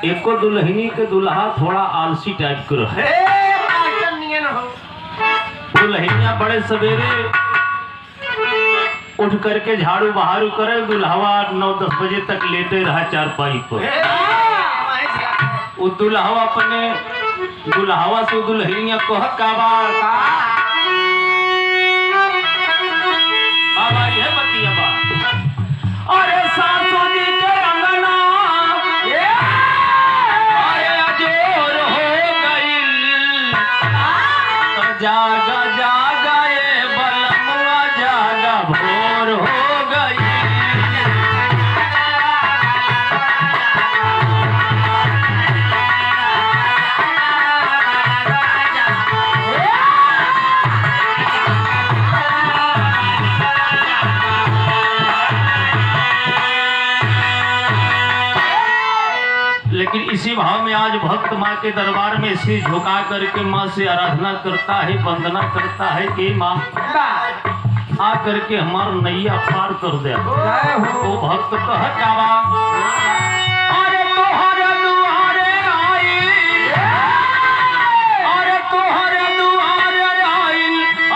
एको दुल्हनी के दुल्हा थोड़ा आलसी टाइप कर है। दुल्हनिया बड़े सवेरे उठ करके झाड़ू बहारू करे, दुल्हवा 9-10 बजे तक लेटे रहा चारपाई पर। वो दुल्हवा अपने दुल्हवा से दुल्हनिया कह काबा बाबा यह बतिया बा, अरे सासू जी के अंगना अरे अजोर हो गई, जागा जागा ये बलमुआ जागा भोर हो गई। लेकिन इसी भाव में आज भक्त माँ के दरबार में सिर झुका करके माँ से आराधना करता है, वंदना करता है कि माँ आ करके हमारा नैया पार कर दे। वो भक्त कह काबा, अरे तोहरे दुआरे आई, अरे तोहरे दुआरे आई,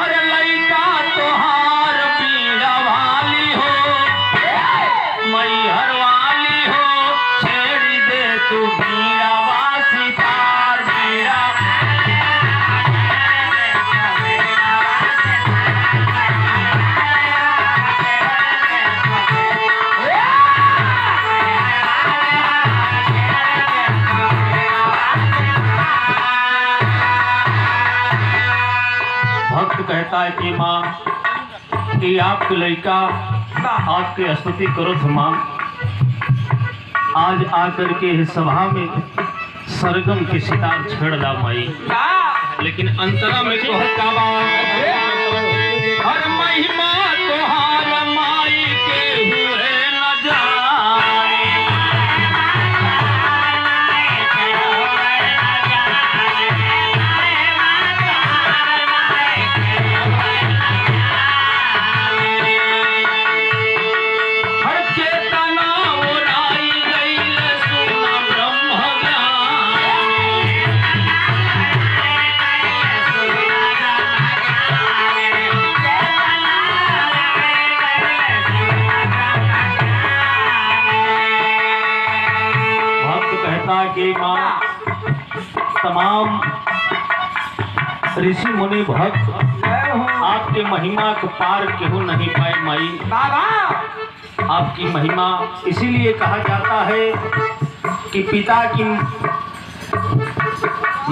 अरे लइका तोहार पीड़ा वाली हो, मैहर वाली हो, छेड़ी दे तू बीड़ा वासी तार बीड़ा। भक्त कहता है कि माँ कि आपके लड़का आपकी स्तुति करो तो माँ आज आकर के इस सभा में सरगम के सितार छेड़ला माई। लेकिन अंतरा में तो हर महिमा तोहार माई के हुए न जाए, हर चेतना उड़ाई गई सुना ब्रह्म कि माँ तमाम ऋषि मुनि भक्त आपके महिमा को पार क्यों नहीं पाए माई। आपकी महिमा इसीलिए कहा जाता है कि पिता की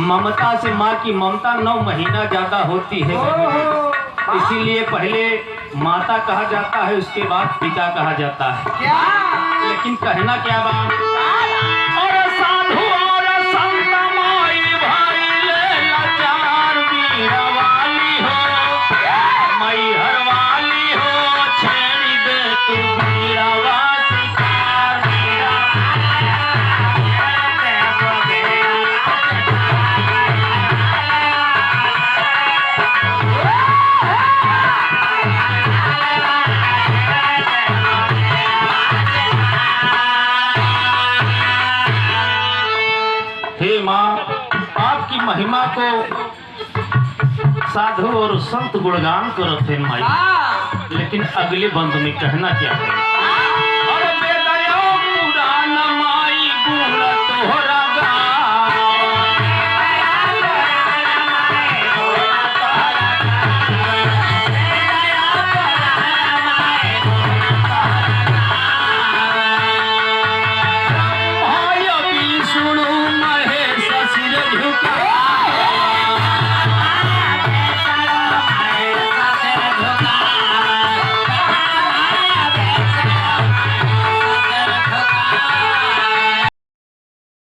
ममता से माँ की ममता 9 महीना ज्यादा होती है, इसीलिए पहले माता कहा जाता है, उसके बाद पिता कहा जाता है। लेकिन कहना क्या बात, और साधु और संत माई भाई ले लाचार बीड़ा वाली हो, मैहर वाली हो, छेड़ी दे तू बीड़ा वासी तार बीड़ा। हे माँ, आपकी महिमा को साधु और संत गुणगान करते हैं माई, लेकिन अगले बंद में कहना क्या है।